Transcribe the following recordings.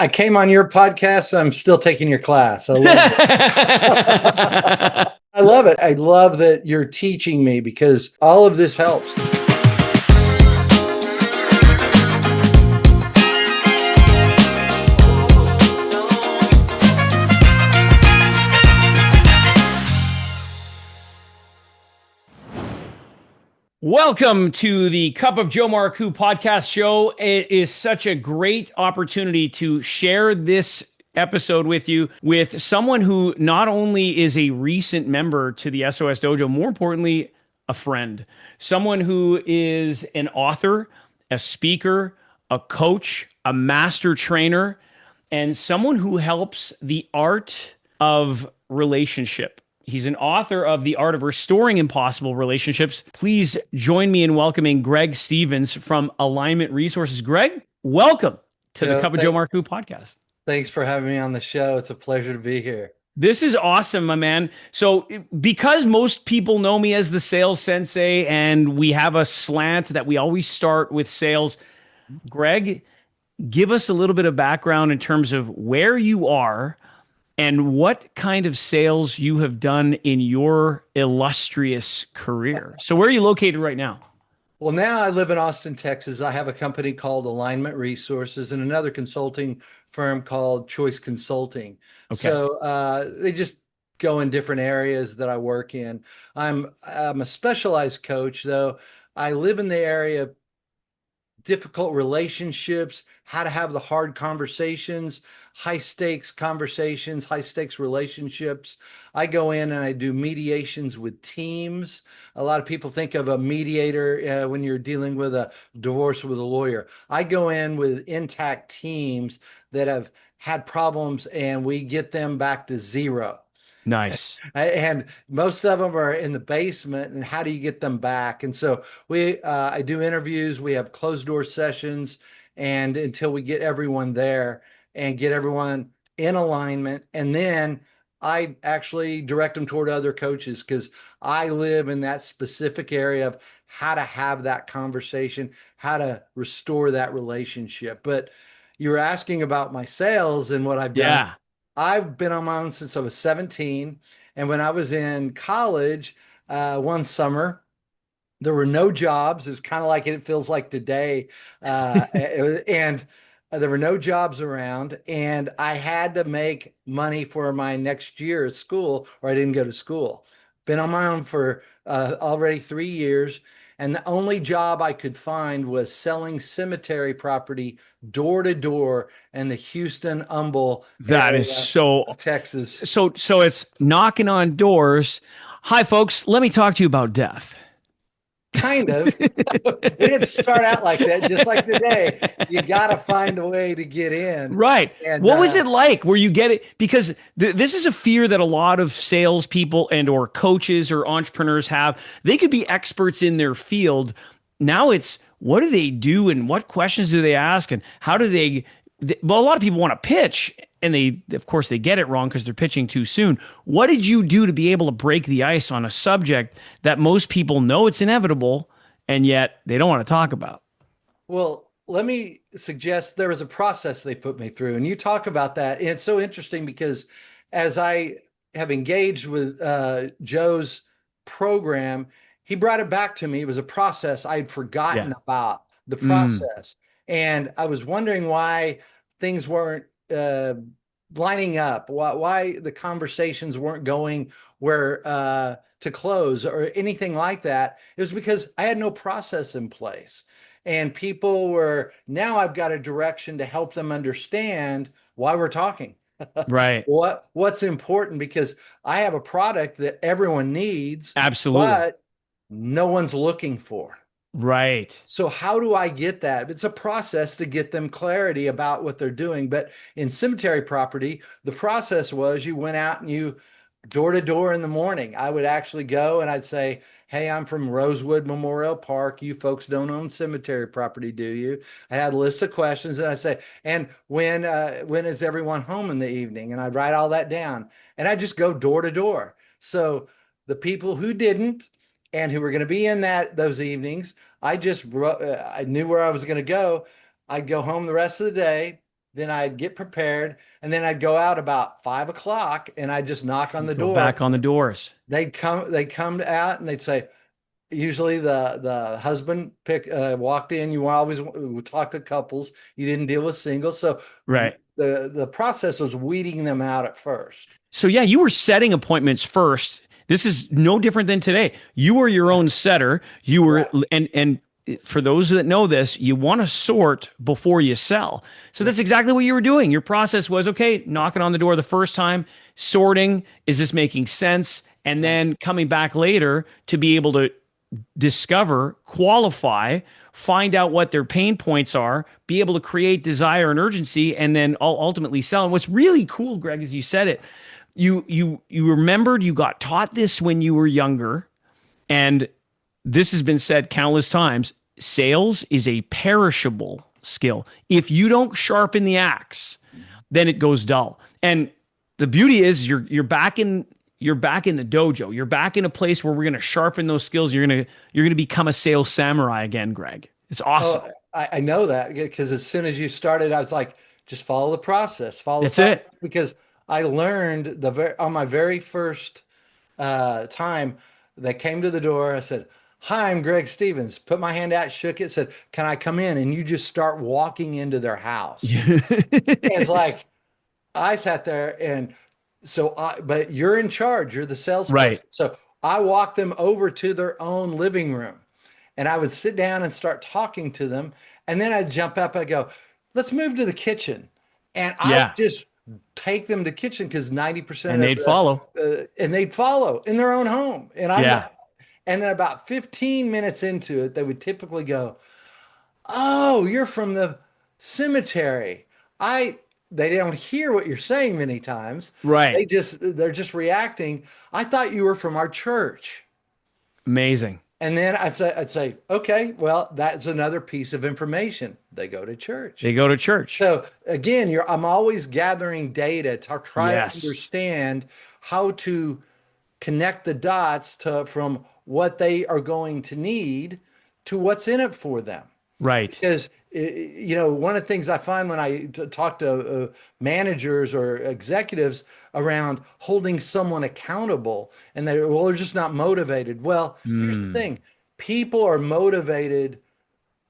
I came on your podcast. I'm still taking your class. I love it. I love it. I love that you're teaching me because all of this helps. Welcome to the Cup of Joe Marcoux podcast show. It is such a great opportunity to share this episode with you with someone who not only is a recent member to the SOS Dojo, more importantly, a friend, someone who is an author, a speaker, a coach, a master trainer, and someone who helps the art of relationship. He's an author of The Art of Restoring Impossible Relationships. Please join me in welcoming Greg Stevens from Alignment Resources. Greg, welcome to the Cup of Joe Marcoux podcast. Thanks for having me on the show. It's a pleasure to be here. This is awesome, my man. So because most people know me as the sales sensei and we have a slant that we always start with sales, Greg, give us a little bit of background in terms of where you are and what kind of sales you have done in your illustrious career. So where are you located right now? Well, now I live in Austin, Texas. I have a company called Alignment Resources and another consulting firm called Choice Consulting. Okay. So they just go in different areas that I work in. I'm a specialized coach, though. I live in the area of difficult relationships, how to have the hard conversations, high stakes conversations, high stakes relationships. I go in and I do mediations with teams. A lot of people think of a mediator when you're dealing with a divorce with a lawyer. I go in with intact teams that have had problems and we get them back to zero. Nice. And most of them are in the basement, and how do you get them back? And so I do interviews, we have closed door sessions, and until we get everyone there and get everyone in alignment. And then I actually direct them toward other coaches because I live in that specific area of how to have that conversation, how to restore that relationship. But you were asking about my sales and what I've done. Yeah. I've been on my own since I was 17. And when I was in college, one summer, there were no jobs. It's kind of like it feels like today. And there were no jobs around. And I had to make money for my next year at school, or I didn't go to school. Been on my own for already 3 years. And the only job I could find was selling cemetery property door to door in the Houston, Humble That area is so of Texas. So it's knocking on doors. Hi, folks. Let me talk to you about death. Kind of. It didn't start out like that. Just like today, you got to find a way to get in. Right. And what was it like where you get it? Because this is a fear that a lot of salespeople and or coaches or entrepreneurs have. They could be experts in their field. Now it's what do they do and what questions do they ask and how do well, a lot of people want to pitch and of course they get it wrong because they're pitching too soon. What did you do to be able to break the ice on a subject that most people know it's inevitable and yet they don't want to talk about? Well, let me suggest there was a process they put me through, and you talk about that. And it's so interesting because as I have engaged with Joe's program, he brought it back to me. It was a process I had forgotten about the process. And I was wondering why things weren't lining up, why the conversations weren't going where to close or anything like that. It was because I had no process in place. And people were, now I've got a direction to help them understand why we're talking. Right. What's important, because I have a product that everyone needs. Absolutely. But no one's looking for. Right. So how do I get that? It's a process to get them clarity about what they're doing. But in cemetery property, the process was you went out and you door to door in the morning. I would actually go and I'd say, hey, I'm from Rosewood Memorial Park. You folks don't own cemetery property, do you? I had a list of questions and I say, and when is everyone home in the evening? And I'd write all that down and I just go door to door. So the people who didn't and who were going to be in those evenings, I just I knew where I was going to go. I'd go home the rest of the day. then I'd get prepared, and then I'd go out about 5 o'clock and I'd just knock on the Go door. back on the doors. They'd come out and they'd say, usually the husband walked in. You always would talk to couples. You didn't deal with singles. So Right. the process was weeding them out at first. So yeah, you were setting appointments first. This is no different than today. You were your own setter. You were, Right. and for those that know this, you want to sort before you sell. So that's exactly what you were doing. Your process was, okay, knocking on the door the first time, sorting, is this making sense? And Right. then coming back later to be able to discover, qualify, find out what their pain points are, be able to create desire and urgency, and then ultimately sell. And what's really cool, Greg, is you said it. You remembered you got taught this when you were younger, and this has been said countless times. Sales is a perishable skill. If you don't sharpen the axe, then it goes dull. And the beauty is you're back in the dojo. You're back in a place where we're going to sharpen those skills. You're going to become a sales samurai again, Greg. It's awesome. Oh, I know that because as soon as you started, I was like, just follow the process, follow the That's process. it. Because I learned on my very first time they came to the door. I said, "Hi, I'm Greg Stevens." Put my hand out, shook it, said, "Can I come in?" And you just start walking into their house. And it's like I sat there and but you're in charge, you're the Right. salesperson. So I walked them over to their own living room and I would sit down and start talking to them. And then I'd jump up, I go, let's move to the kitchen. And I would Yeah. just take them to kitchen because 90% And of they'd follow. and they'd follow in their own home. Yeah. And then about 15 minutes into it, they would typically go, "Oh, you're from the cemetery." I They don't hear what you're saying many times. Right. They're just reacting. "I thought you were from our church." Amazing. And then I'd say, "Okay, well, that's another piece of information. They go to church." They go to church. So again, I'm always gathering data to try to Yes. understand how to connect the dots from what they are going to need to what's in it for them. Right. Because one of the things I find when I talk to managers or executives around holding someone accountable, and they're just not motivated. Well, here's the Mm. thing: people are motivated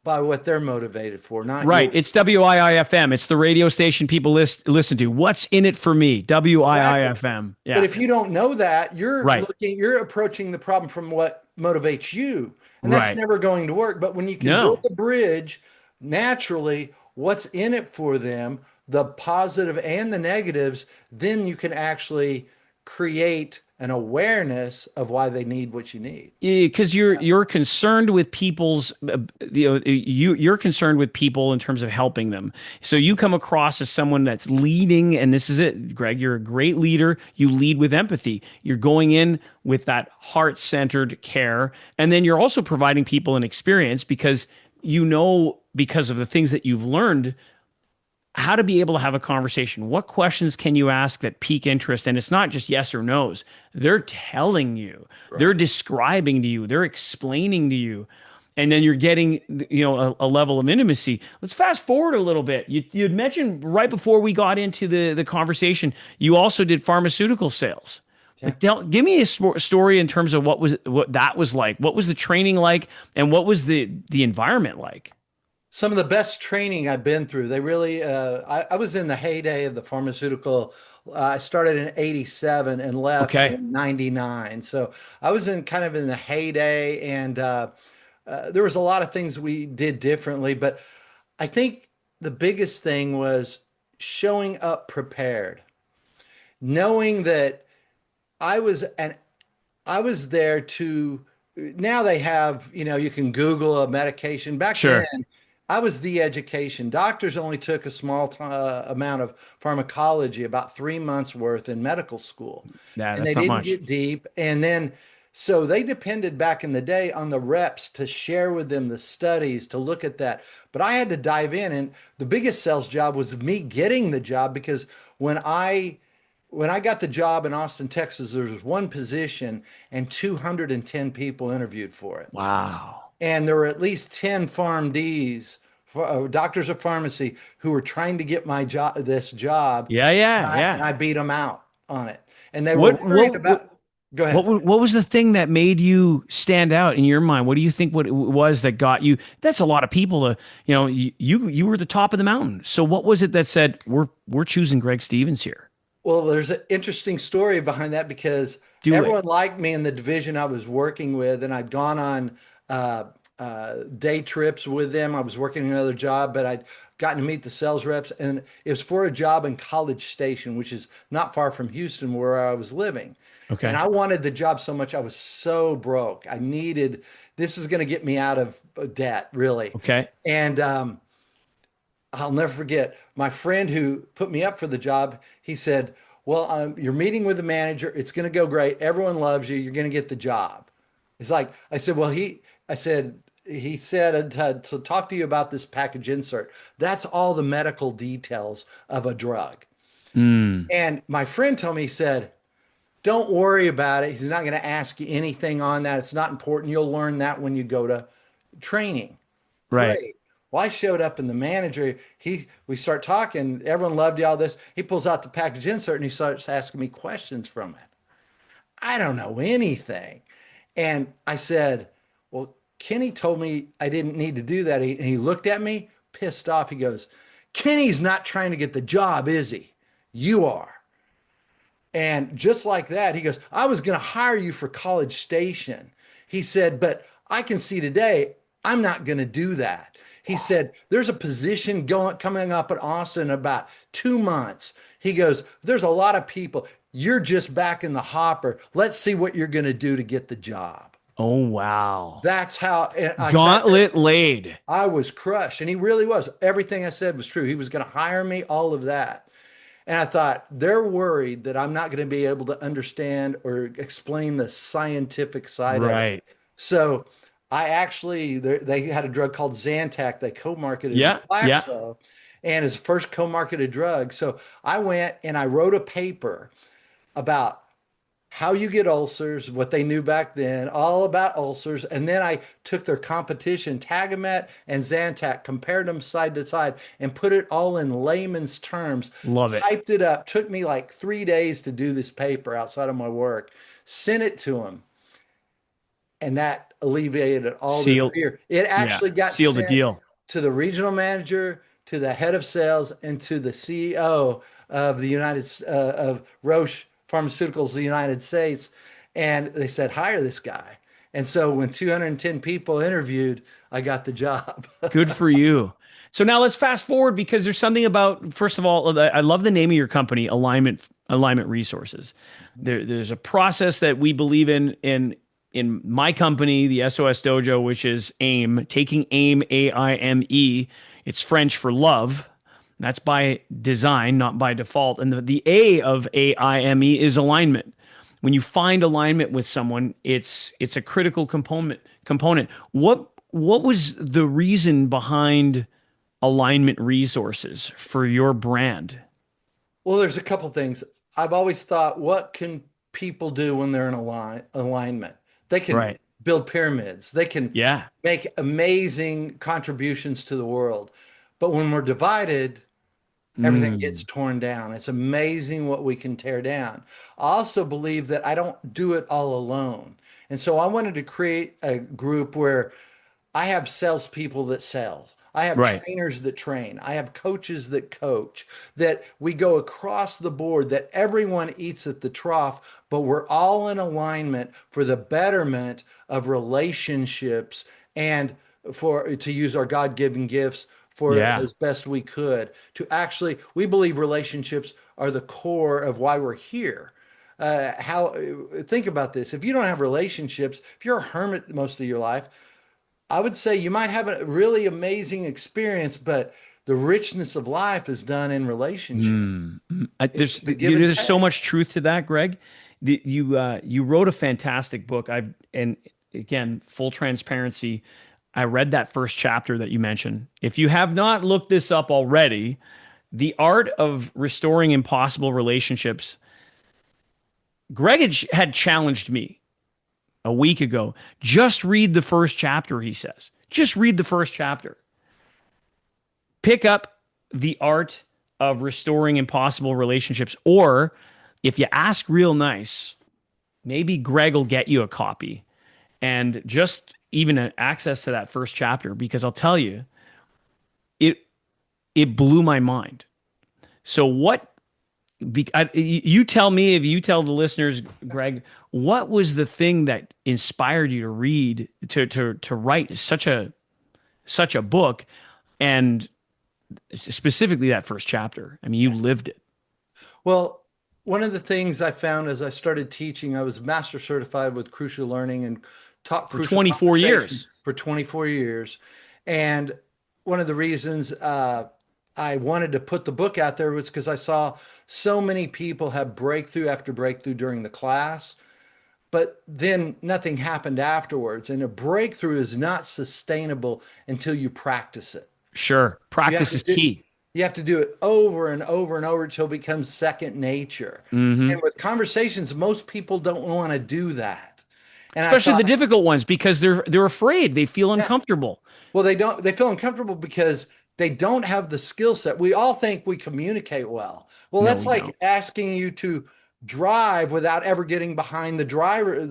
by what they're motivated for, not Right. you. It's WIIFM. It's the radio station people listen to. What's in it for me? Exactly. WIIFM. But Yeah. if you don't know that, Right. you're approaching the problem from what motivates you, and that's Right. never going to work. But when you can build No. the bridge naturally, what's in it for them, the positive and the negatives, then you can actually create an awareness of why they need what you need. Because you're concerned with people's you're concerned with people in terms of helping them. So you come across as someone that's leading, and this is it, Greg. You're a great leader. You lead with empathy. You're going in with that heart-centered care, and then you're also providing people an experience because because of the things that you've learned how to be able to have a conversation. What questions can you ask that pique interest? And it's not just yes or no's. They're telling you, they're Right. describing to you, they're explaining to you. And then you're getting, a level of intimacy. Let's fast forward a little bit. You'd mentioned right before we got into the conversation, you also did pharmaceutical sales. Yeah. Give me a story in terms of what that was like. What was the training like, and what was the environment like? Some of the best training I've been through. They really, I was in the heyday of the pharmaceutical. I started in '87 and left Okay, in '99. So I was in the heyday, and there was a lot of things we did differently. But I think the biggest thing was showing up prepared, knowing that I was and I was there to. Now they have, you can Google a medication. Back then, sure. I was the education. Doctors only took a small amount of pharmacology, about 3 months worth in medical school, Yeah, and they that's not didn't much. get deep. And then, so they depended back in the day on the reps to share with them the studies, to look at that. But I had to dive in, and the biggest sales job was me getting the job because when I got the job in Austin, Texas, there was one position and 210 people interviewed for it. Wow. And there were at least 10 PharmDs doctors of pharmacy who were trying to get my job, this job, Yeah, and yeah, I, yeah. and I beat them out on it. And they were What worried what what about, go ahead. what was the thing that made you stand out in your mind? What do you think what it was that got you? That's a lot of people to, you were the top of the mountain. So what was it that said we're choosing Greg Stevens here? Well, there's an interesting story behind that because Do it. everyone liked me in the division I was working with, and I'd gone on uh, day trips with them. I was working another job, but I'd gotten to meet the sales reps, and it was for a job in College Station, which is not far from Houston, where I was living. And Okay. I wanted the job so much. I was so broke. I needed this is going to get me out of debt, really. Okay. And I'll never forget my friend who put me up for the job. He said, "Well, you're meeting with the manager. It's going to go great. Everyone loves you. You're going to get the job." It's like I said, "Well, I said he said to talk to you about this package insert. That's all the medical details of a drug." Mm, And my friend told me, he said, "Don't worry about it. He's not going to ask you anything on that. It's not important. You'll learn that when you go to training." right. Great. Well, I showed up and the manager, we start talking. Everyone loved you, all this. He pulls out the package insert and he starts asking me questions from it. I don't know anything. And I said, "Well, Kenny told me I didn't need to do that." And he looked at me, pissed off. He goes, "Kenny's not trying to get the job, is he? You are." And just like that, he goes, "I was going to hire you for College Station." He said, "But I can see today I'm not going to do that." He said, "There's a position coming up at Austin in about 2 months." He goes, "There's a lot of people. You're just back in the hopper. Let's see what you're going to do to get the job." Oh wow. That's how, and I sat there. Gauntlet laid. I was crushed. And he really was. Everything I said was true. He was going to hire me, all of that. And I thought, they're worried that I'm not going to be able to understand or explain the scientific side of it. Right. So I actually, they had a drug called Zantac. They co-marketed with Yeah. Yeah. Glaxo and his first co-marketed drug. So I went and I wrote a paper about how you get ulcers, what they knew back then, all about ulcers. And then I took their competition, Tagamet and Zantac, compared them side to side and put it all in layman's terms, Love it. typed it up. Took me like 3 days to do this paper outside of my work, sent it to them. And that alleviated all their Seal. fear. It Yeah. actually got Seal the sent deal. to the regional manager, to the head of sales, and to the CEO of the of Roche Pharmaceuticals, the United States. And they said, "Hire this guy." And so when 210 people interviewed, I got the job. Good for you. So now let's fast forward because there's something about, first of all, I love the name of your company, Alignment Resources. There's a process that we believe in my company, the SOS Dojo, which is AIM, taking AIM, AIME. It's French for love. That's by design, not by default. And the A of AIME is alignment. When you find alignment with someone, it's a critical component. What was the reason behind Alignment Resources for your brand? Well, there's a couple things. I've always thought, what can people do when they're in alignment? They can Right. build pyramids. They can Yeah. make amazing contributions to the world. But when we're divided, everything gets Mm, torn down. It's amazing what we can tear down. I also believe that I don't do it all alone. And so I wanted to create a group where I have salespeople that sell. I have right. trainers that train. I have coaches that coach, that we go across the board, that everyone eats at the trough, but we're all in alignment for the betterment of relationships and for to use our God-given gifts for Yeah. as best we could to actually, we believe relationships are the core of why we're here. How think about this. If you don't have relationships, if you're a hermit most of your life, I would say you might have a really amazing experience, but the richness of life is done in relationship. Mm. It's the give and There's so take. much truth to that, Greg. You wrote a fantastic book. And again, full transparency, I read that first chapter that you mentioned. If you have not looked this up already, The Art of Restoring Impossible Relationships. Greg had challenged me a week ago. Just read the first chapter, he says. Just read the first chapter. pick up The Art of Restoring Impossible Relationships. Or if you ask real nice, maybe Greg will get you a copy and just even access to that first chapter, because I'll tell you, it it blew my mind. So you tell me, if you tell the listeners, Greg, what was the thing that inspired you to read, to write such a book, and specifically that first chapter? I mean, you lived it Well, one of the things I found as I started teaching, I was master certified with crucial learning and taught for crucial 24 conversation years. for 24 years. And one of the reasons I wanted to put the book out there was because I saw so many people have breakthrough after breakthrough during the class, but then nothing happened afterwards. And a breakthrough is not sustainable until you practice it. Sure. You have Practice to is do key. you have to do it over and over and over until it becomes second nature. And Hmm. with conversations, most people don't want to do that. And I Especially thought, the difficult ones, because they're afraid. They feel yeah, uncomfortable. well, they feel uncomfortable because they don't have the skill set. We all think we communicate well. Well, No, that's we don't. like asking you to drive without ever getting behind the driver, in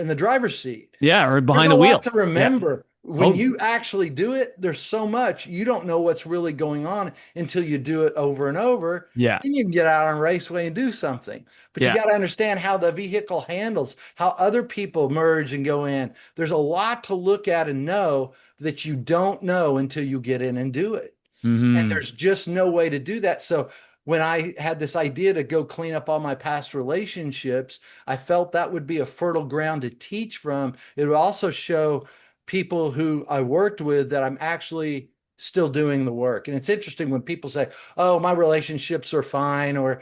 the driver's seat. Yeah, or There's behind a the lot wheel. to Yeah, remember. When totally. you actually do it, there's so much you don't know what's really going on until you do it over and over. Yeah, Then you can get out on a raceway and do something. But you yeah. got to understand how the vehicle handles, how other people merge and go in. There's a lot to look at and know that you don't know until you get in and do it. And Hmm. there's just no way to do that. So when I had this idea to go clean up all my past relationships, I felt that would be a fertile ground to teach from. It would also show people who I worked with that I'm actually still doing the work. And it's interesting when people say, "Oh, my relationships are fine," or,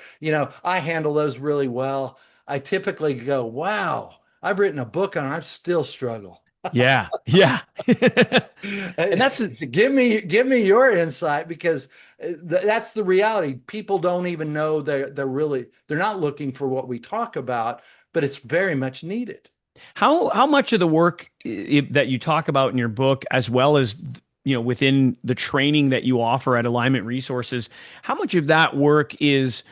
"I handle those really well." I typically go, "Wow, I've written a book on it. I still struggle." Yeah, yeah. And that's Give me your insight, because that's the reality. People don't even know they're not looking for what we talk about, but it's very much needed. how much of the work that you talk about in your book, as well as within the training that you offer at Alignment Resources, how much of that work is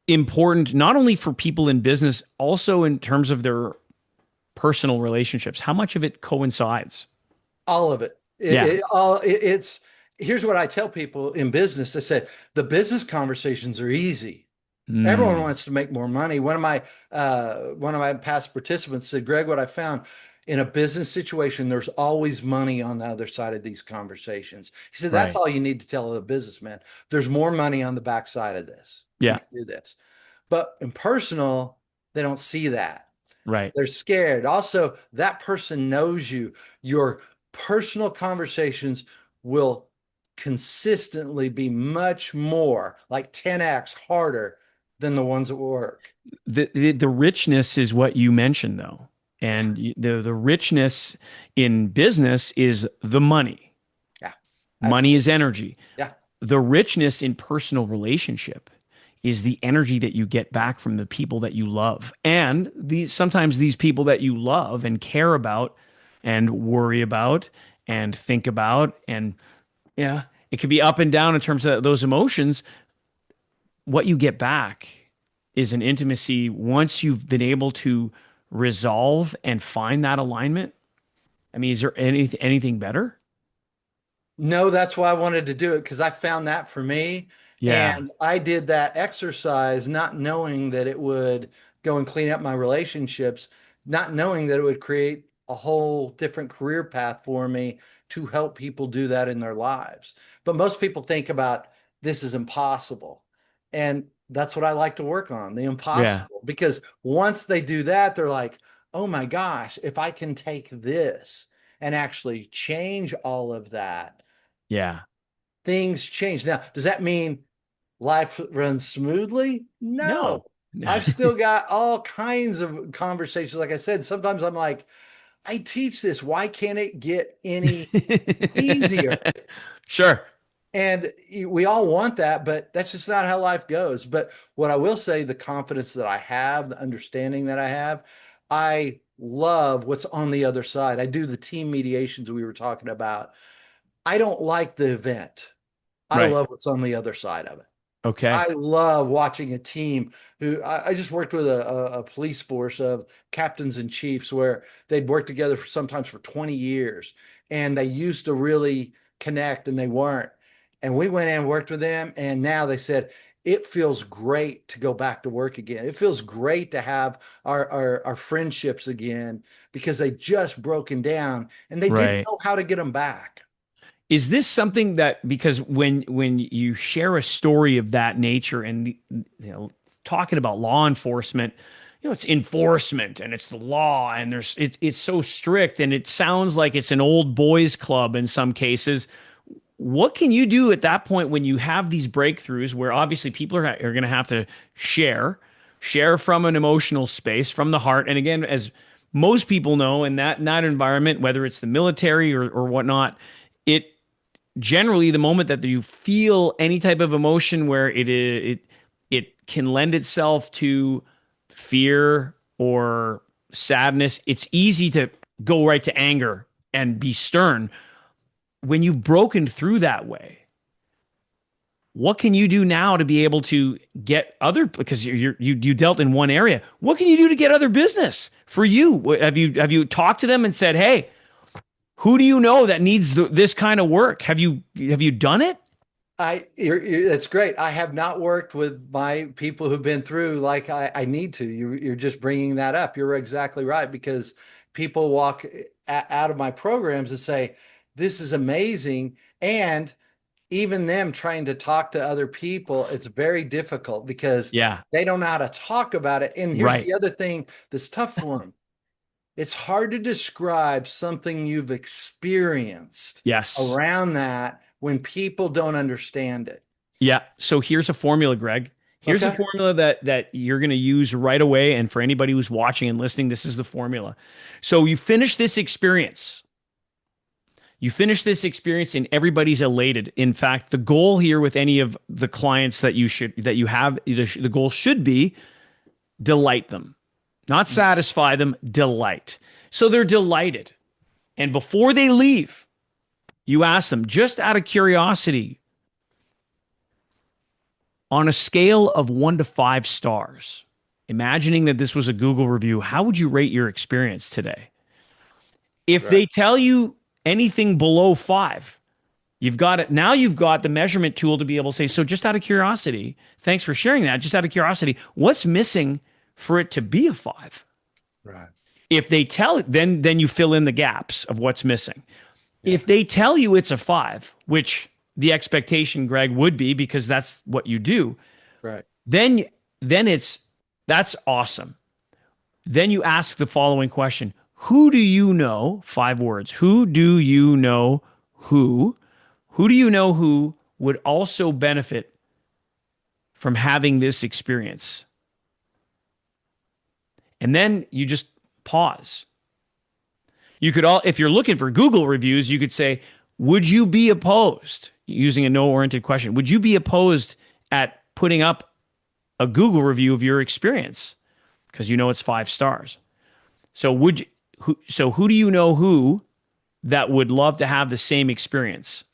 important not only for people in business, also in terms of their personal relationships? How much of it coincides? All of it. Yeah. It's here's what I tell people in business. I said the business conversations are easy. Everyone Mm, wants to make more money. One of my past participants said, "Greg, what I found in a business situation, there's always money on the other side of these conversations." He said, "That's right. all you need to tell a businessman. There's more money on the backside of this. We Yeah. can do this." But in personal, they don't see that. Right. They're scared. Also, that person knows you. Your personal conversations will consistently be much more, like 10x harder than the ones at work. The richness is what you mentioned, though. And the richness in business is the money. Yeah, Money is absolutely. energy. Yeah, The richness in personal relationship is the energy that you get back from the people that you love. And sometimes these people that you love and care about and worry about and think about, and yeah, it could be up and down in terms of those emotions. What you get back is an intimacy once you've been able to resolve and find that alignment. I mean, is there anything better? no, that's why I wanted to do it, because I found that for me. Yeah. And I did that exercise not knowing that it would go and clean up my relationships, not knowing that it would create a whole different career path for me to help people do that in their lives. But most people think about this is impossible. And that's what I like to work on, the Yeah. impossible, because once they do that, they're like, "Oh my gosh, if I can take this and actually change all of that, Yeah. things change." Now, does that mean life runs smoothly? No. No. I've still got all kinds of conversations. Like I said, sometimes I'm like, I teach this. Why can't it get any easier? Sure. And we all want that, but that's just not how life goes. But what I will say, the confidence that I have, the understanding that I love what's on the other side. I do the team mediations we were talking about. I don't like the event. I Right. love what's on the other side of it. Okay. I love watching a team who I just worked with a police force of captains and chiefs where they'd worked together for sometimes for 20 years and they used to really connect and they weren't. And we went in and worked with them. And now they said, it feels great to go back to work again. It feels great to have our friendships again because they just broken down and they didn't Right. know how to get them back. Is this something that, because when you share a story of that nature and talking about law enforcement, it's enforcement and it's the law and it's so strict and it sounds like it's an old boys club in some cases. What can you do at that point when you have these breakthroughs where obviously people are going to have to share from an emotional space, from the heart? And again, as most people know, in that environment, whether it's the military or whatnot, it generally the moment that you feel any type of emotion where it can lend itself to fear or sadness, it's easy to go right to anger and be stern. When you've broken through that way, what can you do now to be able to get other, because you dealt in one area, what can you do to get other business for you? Have you talked to them and said, hey, who do you know that needs this kind of work? Have you done it? That's great. I have not worked with my people who've been through like I need to. You're just bringing that up. You're exactly right because people walk out of my programs and say, this is amazing. And even them trying to talk to other people, it's very difficult because Yeah. they don't know how to talk about it. And here's Right. the other thing that's tough for them. It's hard to describe something you've experienced Yes. around that when people don't understand it. Yeah. So here's a formula, Greg. Here's a Okay. formula that you're going to use right away. And for anybody who's watching and listening, this is the formula. So you finish this experience. You finish this experience and everybody's elated. In fact, the goal here with any of the clients that you have, the goal should be delight them, not satisfy them, delight. So they're delighted. And before they leave, you ask them just out of curiosity, on a scale of 1 to 5 stars, imagining that this was a Google review, how would you rate your experience today? If Right. they tell you anything below 5, you've got it. Now you've got the measurement tool to be able to say, so just out of curiosity, thanks for sharing that. Just out of curiosity, what's missing for it to be a 5? Right. If they tell it, then you fill in the gaps of what's missing. Yeah. If they tell you it's a 5, which the expectation, Greg, would be because that's what you do, Right. then that's awesome. Then you ask the following question: who do you know? 5 words. Who do you know who? Who do you know who would also benefit from having this experience? And then you just pause. You could all, if you're looking for Google reviews, you could say, would you be opposed, using a no-oriented question, would you be opposed at putting up a Google review of your experience? Because you know it's 5 stars. So who do you know who that would love to have the same experience?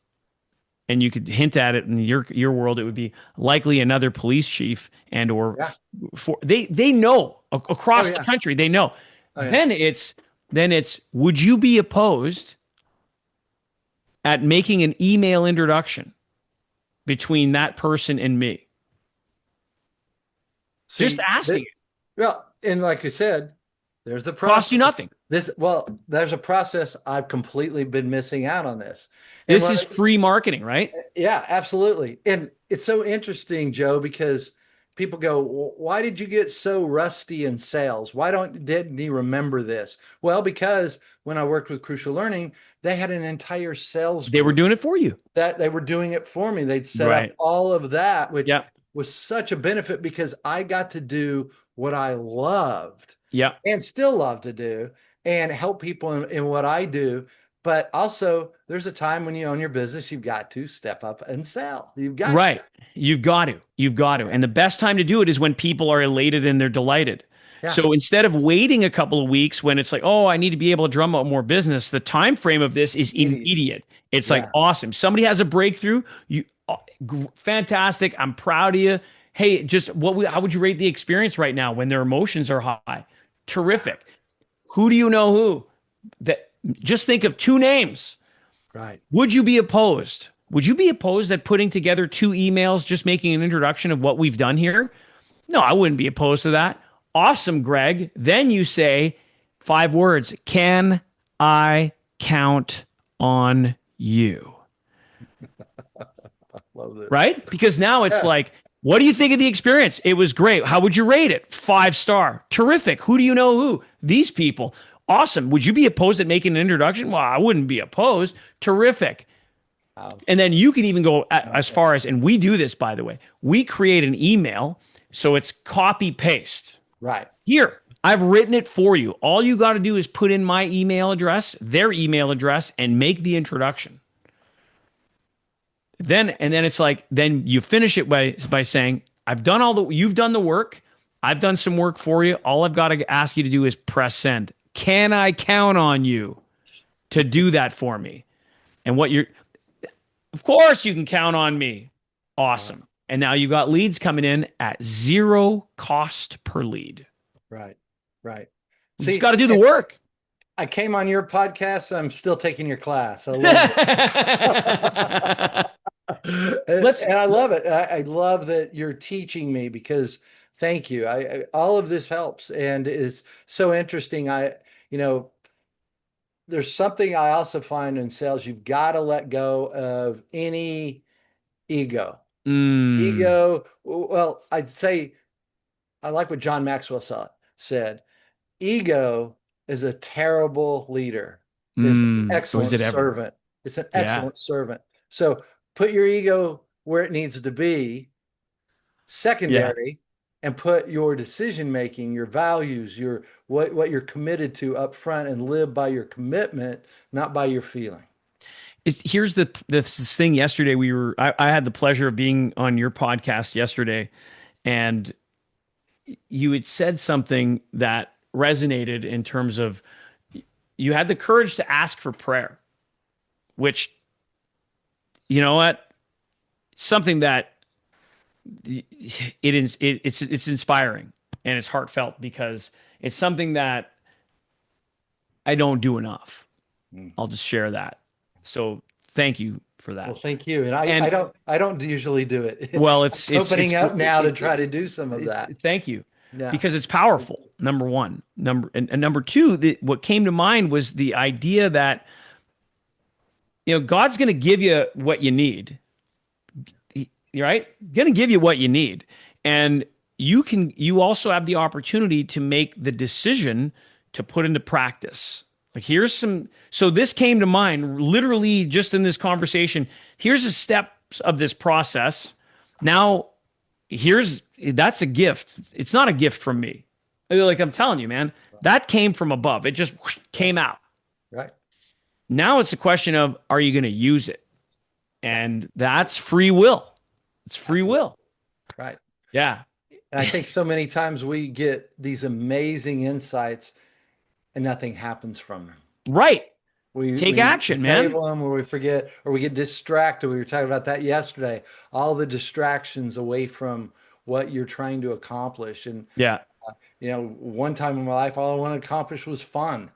And you could hint at it in your world, it would be likely another police chief and or Yeah. for they know Oh across the yeah. country, they know. Oh yeah. Then it's would you be opposed at making an email introduction between that person and me? Just See, asking. well, and like I said, there's a Cost you process. nothing. There's a process. I've completely been missing out on this. And This what is free marketing, right? Yeah, absolutely. And it's so interesting, Joe, because people go, Why did you get so rusty in sales? Why don't didn't you remember this?" Well, because when I worked with Crucial Learning, they had an entire sales They were group doing it for you. that they were doing it for me. They'd set up Right. all of that, which Yeah. was such a benefit because I got to do what I loved Yeah. and still love to do and help people in what I do. But also, there's a time when you own your business, you've got to step up and sell. You've got to. Right. You've got to. You've got to. And the best time to do it is when people are elated and they're delighted. Yeah. So instead of waiting a couple of weeks when it's like, oh, I need to be able to drum up more business, the time frame of this is Immediate. immediate. It's like Yeah. awesome. Somebody has a breakthrough. Fantastic. I'm proud of you. Hey, just how would you rate the experience right now when their emotions are high? Terrific. Who do you know who? That just think of two names. Right. Would you be opposed? Would you be opposed at putting together two emails, just making an introduction of what we've done here? No, I wouldn't be opposed to that. Awesome, Greg. Then you say 5 words. Can I count on you? Love this. Right? Because now it's Yeah. like, what do you think of the experience? It was great. How would you rate it? 5 star. Terrific. Who do you know who? These people. Awesome. Would you be opposed at making an introduction? Well, I wouldn't be opposed. Terrific. Wow. And then you can even go as far as, and we do this, by the way, we create an email. So it's copy paste. Right. Here, I've written it for you. All you got to do is put in my email address, their email address, and make the introduction. Then it's like, then you finish it by saying, you've done the work. I've done some work for you. All I've got to ask you to do is press send. Can I count on you to do that for me? And of course you can count on me. Awesome. And now you got leads coming in at 0 cost per lead. Right. Right. You just got to do the work. I came on your podcast. I'm still taking your class. I love it. And I love it. I love that you're teaching me, because thank you. All of this helps and is so interesting. There's something I also find in sales. You've got to let go of any ego. Ego. Well, I'd say I like what John Maxwell said. Ego is a terrible leader. It's an excellent servant. It's an excellent servant. So put your ego where it needs to be, secondary, and put your decision making, your values, what you're committed to up front, and live by your commitment, not by your feeling. Here's this thing. Yesterday I had the pleasure of being on your podcast yesterday, and you had said something that resonated in terms of you had the courage to ask for prayer, which, you know what, something that it's inspiring and it's heartfelt, because it's something that I don't do enough. I'll just share that. So thank you for that. Well, thank you. And I don't usually do it. Well, it's opening up now to try to do some of that. Thank you. Yeah. Because it's powerful. Number one, number two, what came to mind was the idea that, God's going to give you what you need. Right? Going to give you what you need. And you also have the opportunity to make the decision to put into practice. Like so this came to mind literally just in this conversation. Here's the steps of this process. Now, that's a gift. It's not a gift from me. Like I'm telling you, man, that came from above. It just came out. Right. Now it's a question of, are you going to use it? And that's free will. It's free will. Right. Yeah. And I think so many times we get these amazing insights and nothing happens from them. Right. We take action, man. Table them, or we forget, or we get distracted. We were talking about that yesterday. All the distractions away from what you're trying to accomplish. And one time in my life, all I wanted to accomplish was fun.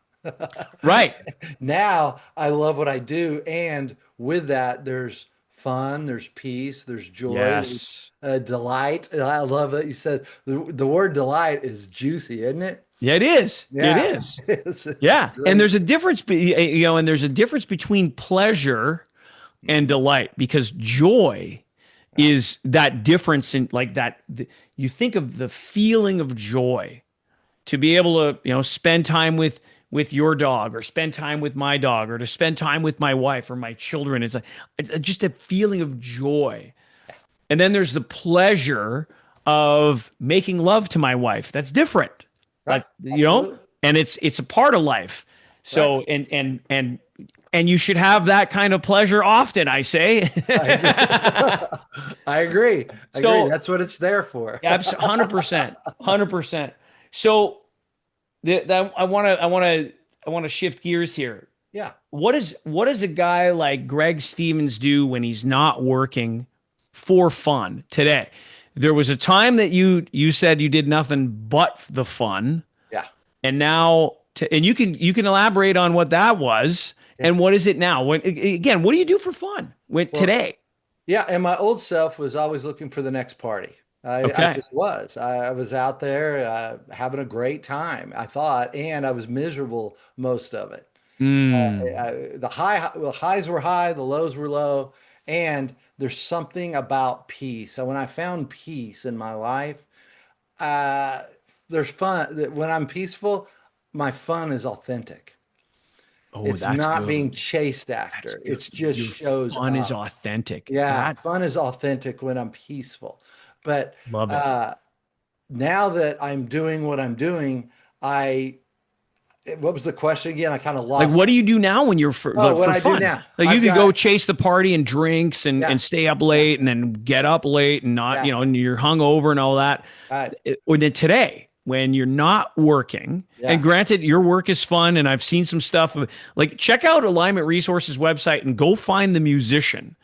Right. Now I love what I do, and with that, there's fun, there's peace, there's joy, yes, there's, delight. And I love that you said the word delight is juicy, isn't it? Yeah, it is. Yeah. It is. It's and there's a difference, and there's a difference between pleasure and delight, because joy is that difference in like that. You think of the feeling of joy, to be able to, spend time with your dog, or spend time with my dog, or to spend time with my wife or my children. It's like just a feeling of joy. And then there's the pleasure of making love to my wife. That's different. Right. Like, and it's a part of life. So, right. and you should have that kind of pleasure often, I say. I agree. So, that's what it's there for. 100%. So I want to shift gears here. Yeah. What does a guy like Greg Stevens do when he's not working for fun today? There was a time that you said you did nothing but the fun, Yeah. and now and you can elaborate on what that was Yeah. and what is it now? When again, what do you do for fun when Well, today? yeah. And my old self was always looking for the next party. I Okay. just was. I was out there having a great time, I thought, and I was miserable most of it. Mm. The highs were high, the lows were low, and there's something about peace. So when I found peace in my life, uh, there's fun. When I'm peaceful, my fun is authentic. Oh, It's that's not being good. chased That's after. good. It's just Your shows fun is up. authentic. Yeah, That fun is authentic when I'm peaceful. But love it. uh, now that I'm doing what I'm doing, I what was the question again? I kind of Like, lost. what do you do now when you're for Oh, like, what for I do fun? now, Like, you I've could go got chase the party and drinks yeah, and stay up yeah, late and then get up late and not, yeah. and you're hungover and all that. Right. Or then today, when you're not working, and Yeah. granted, your work is fun, and I've seen some stuff. Like, check out Alignment Resources website and go find the musician.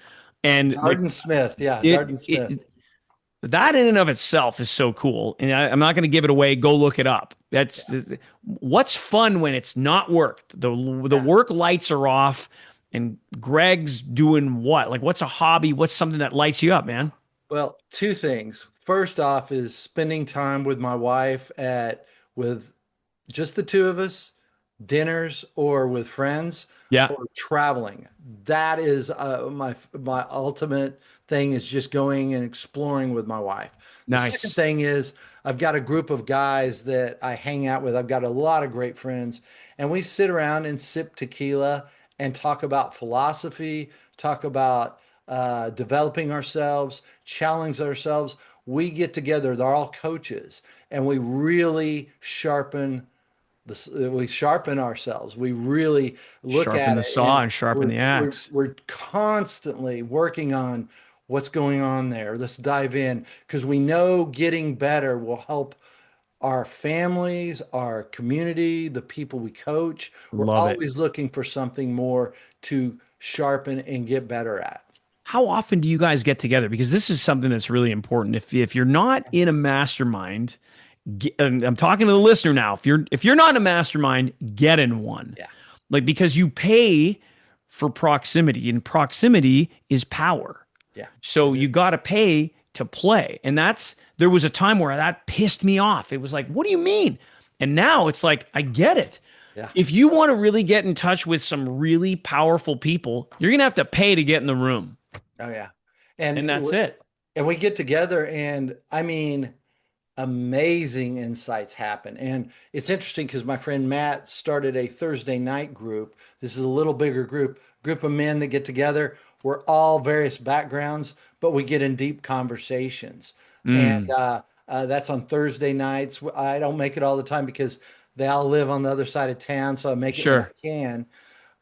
And like Darden Smith. Yeah, it, Darden Smith. it that in and of itself is so cool. And I'm not going to give it away. Go look it up. Yeah. That's what's fun when it's not worked. The Yeah. work lights are off, and Greg's doing what? Like, what's a hobby? What's something that lights you up, man? Well, two things. First off is spending time with my wife at with just the two of us, dinners or with friends Yeah, or traveling. That is my ultimate thing is just going and exploring with my wife. The second nice. thing is I've got a group of guys that I hang out with. I've got a lot of great friends, and we sit around and sip tequila and talk about philosophy, talk about developing ourselves, challenge ourselves. We get together, they're all coaches, and we sharpen ourselves. We really look Sharpen at the it, saw and and sharpen the axe. we're constantly working on what's going on there. Let's dive in because we know getting better will help our families, our community, the people we coach. We're Love it. always looking for something more to sharpen and get better at. How often do you guys get together? Because this is something that's really important. If you're not in a mastermind, and I'm talking to the listener now. If you're not in a mastermind, get in one. Yeah, Like, because you pay for proximity, and proximity is power. yeah, So it is. you got to pay to play. And there was a time where that pissed me off. It was like, what do you mean? And now it's like, I get it. Yeah. If you want to really get in touch with some really powerful people, you're going to have to pay to get in the room. Oh yeah. And And that's it. and we get together, and I mean amazing insights happen. And it's interesting because my friend Matt started a Thursday night group. This is a little bigger group of men that get together. We're all various backgrounds, but we get in deep conversations. And Mm, that's on Thursday nights. I don't make it all the time because they all live on the other side of town, so I make it when I sure. can.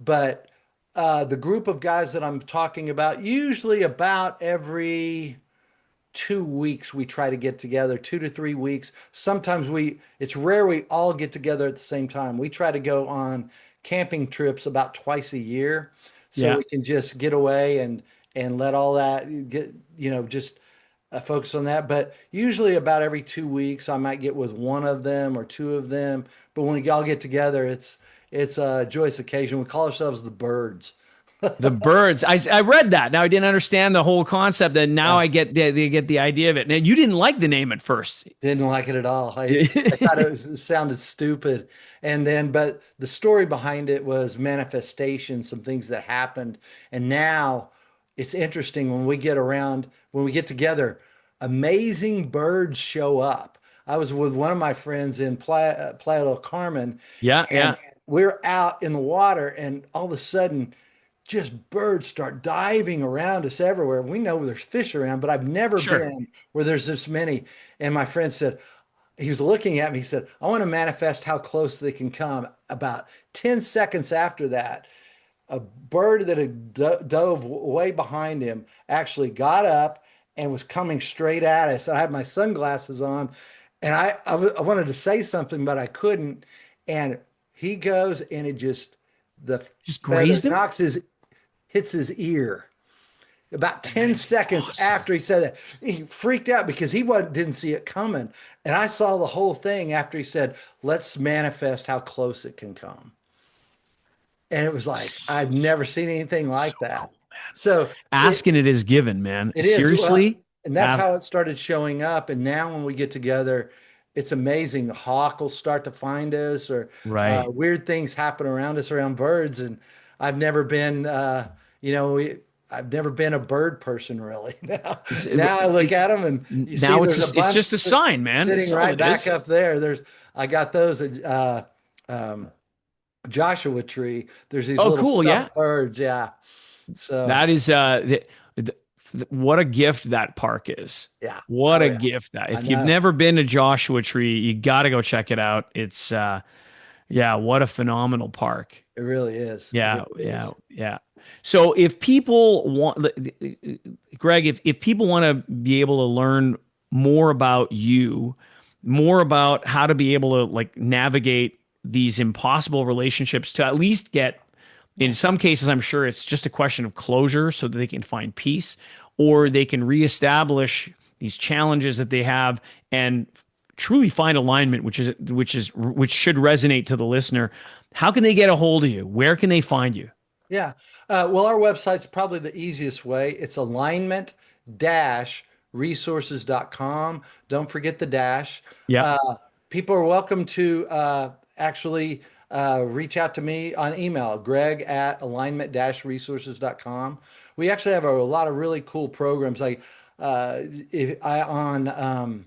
But the group of guys that I'm talking about, usually about every 2 weeks we try to get together, 2 to 3 weeks. Sometimes it's rare we all get together at the same time. We try to go on camping trips about twice a year so Yeah. we can just get away and let all that get, just focus on that. But usually about every 2 weeks, I might get with one of them or two of them. But when we all get together, it's a joyous occasion. We call ourselves the birds. The birds. I read that. Now I didn't understand the whole concept, and now Yeah. I get they get the idea of it. Now you didn't like the name at first. Didn't like it at all. I thought it sounded stupid. And then, but the story behind it was manifestation, some things that happened. And now it's interesting when we get together, amazing birds show up. I was with one of my friends in Playa del Carmen, Yeah, and yeah, we're out in the water, and all of a sudden, just birds start diving around us everywhere. We know there's fish around, but I've never sure. been where there's this many. And my friend said, he was looking at me, he said, I want to manifest how close they can come. About 10 seconds after that, a bird that had dove way behind him actually got up and was coming straight at us. I had my sunglasses on, And I wanted to say something, but I couldn't. And he goes and it just, the Just feather grazed him. hits his ear. About Oh, that 10 is seconds awesome. after he said that, he freaked out because he wasn't didn't see it coming. And I saw the whole thing after he said, let's manifest how close it can come. And it was like, I've never seen anything So like that. cool. So Asking it is given, man. it is. Well, Seriously. and that's Uh, how it started showing up. And now when we get together, it's amazing. The hawk will start to find us, or right. weird things happen around us around birds. And I've never been, you know, I've never been a bird person really. It's, Now I look at them and you see now there's a it's bunch just a sign, man. sitting It's all right it back is. up there. I got those um, Joshua tree. There's these Oh, little cool. Yeah. stuffed birds. Yeah. So That is what a gift that park is. yeah. What Oh a yeah. gift that. I If you've know. never been to Joshua Tree, you got to go check it out. It's yeah, what a phenomenal park. It really is. It Yeah, really yeah, is. yeah. So if people want, Greg, if people want to be able to learn more about you, more about how to be able to like navigate these impossible relationships to at least get, in some cases, I'm sure it's just a question of closure so that they can find peace, or they can reestablish these challenges that they have and truly find alignment, which should resonate to the listener. How can they get a hold of you? Where can they find you? Yeah. Well, our website's probably the easiest way. It's alignment resources.com. Don't forget the dash. Yeah. Uh, People are welcome to actually reach out to me on email, greg at alignment resources.com. We actually have a lot of really cool programs. Like if I on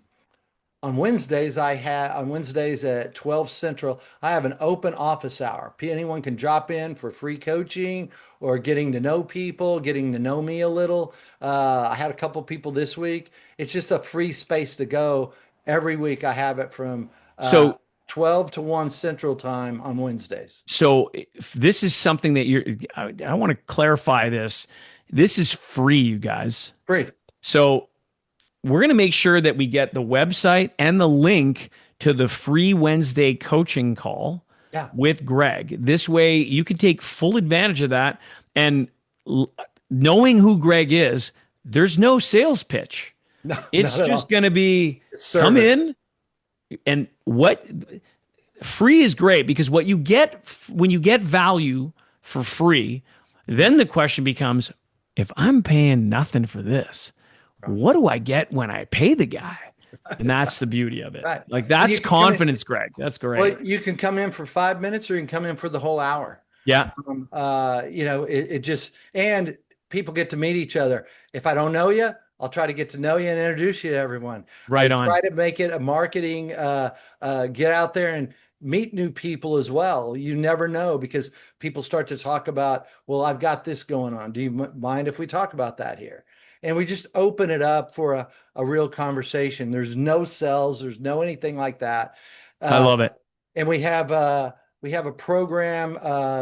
Wednesdays, on Wednesdays at 12 Central, I have an open office hour. Anyone can drop in for free coaching or getting to know people, getting to know me a little. I had a couple people this week. It's just a free space to go. Every week I have it from So 12 to 1 Central Time on Wednesdays. so if this is something that I want to clarify this. This is free, you guys. Free. So we're going to make sure that we get the website and the link to the free Wednesday coaching call Yeah. with Greg. This way you can take full advantage of that. And knowing who Greg is, there's no sales pitch. No, It's not at just all. going to be It's come service. in and what free is great because what you get when you get value for free, then the question becomes if I'm paying nothing for this, what do I get when I pay the guy? And that's the beauty of it. Right. Like And you that's can come in. confidence, Greg. That's great. Well, you can come in for 5 minutes or you can come in for the whole hour. Yeah, You know, it just, and people get to meet each other. If I don't know you, I'll try to get to know you and introduce you to everyone. I right on. try to make it a marketing, get out there and meet new people as well. You never know because people start to talk about, well, I've got this going on. Do you mind if we talk about that here? And we just open it up for a real conversation. There's no cells, there's no anything like that. I Uh, love it. and we have a program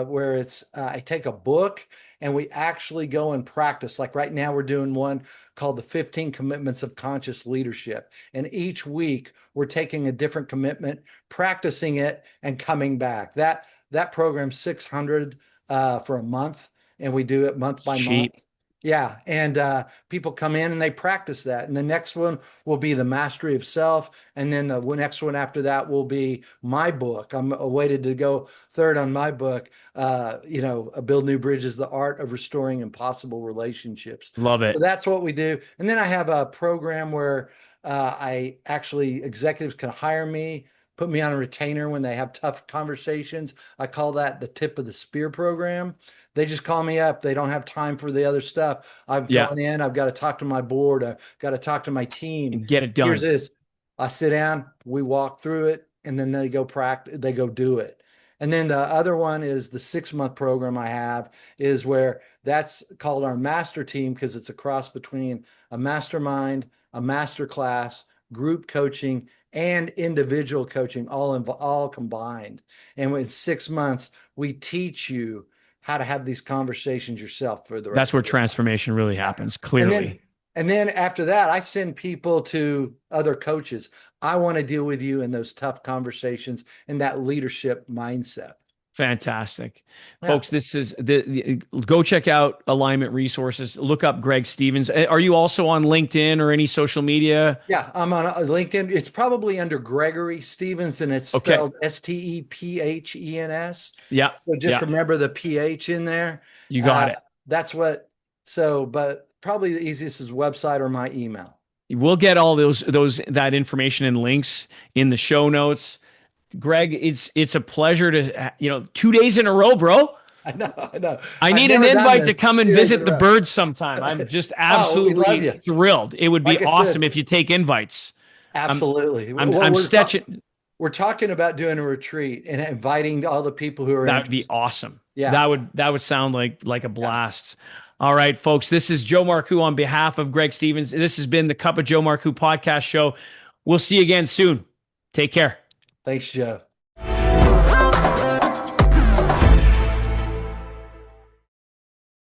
where it's I take a book and we actually go and practice. Like right now, we're doing one called the 15 Commitments of Conscious Leadership. And each week we're taking a different commitment, practicing it, and coming back. That program's 600 for a month, and we do it month It's by cheap. month. Yeah, and people come in and they practice that. And the next one will be the mastery of self, and then the next one after that will be my book. I'm awaited to go third on my book. Build new bridges: the art of restoring impossible relationships. Love So it. that's what we do. And then I have a program where I actually executives can hire me, put me on a retainer when they have tough conversations. I call that the tip of the spear program. They just call me up. They don't have time for the other stuff. I've Yeah, gone in, I've got to talk to my board, I've got to talk to my team. and get it Here's done. this. I sit down, we walk through it, and then they go practice, they go do it. And then the other one is the 6 month program I have is where that's called our master team because it's a cross between a mastermind, a master class, group coaching, and individual coaching all combined. And in 6 months, we teach you how to have these conversations yourself for the That's rest where of your life. transformation really Yeah. happens, And then clearly. And then after that, I send people to other coaches. I want to deal with you in those tough conversations and that leadership mindset. Fantastic. Yeah. Folks, this is go check out Alignment Resources. Look up Greg Stevens. Are you also on LinkedIn or any social media? Yeah, I'm on LinkedIn. It's probably under Gregory Stevens and it's Okay. spelled Stephen's. Yeah. So just Yeah. remember the PH in there. You Uh, got it. that's what, so, but probably the easiest is website or my email. We'll get all those that information and links in the show notes. Greg, it's a pleasure to 2 days in a row, bro. I know, I know. I I've need an never done invite to this come and 2 days in visit a the row. birds sometime. I'm just Oh, we love absolutely you. thrilled. It would be Like I awesome said, if you take invites. I'm absolutely. I'm sketching. We're talking about doing a retreat and inviting all the people who are That would be interested. awesome. Yeah. That would sound like a Yeah. blast. All right, folks. This is Joe Marcoux on behalf of Greg Stevens. This has been the Cup of Joe Marcoux podcast show. We'll see you again soon. Take care. Thanks, Joe.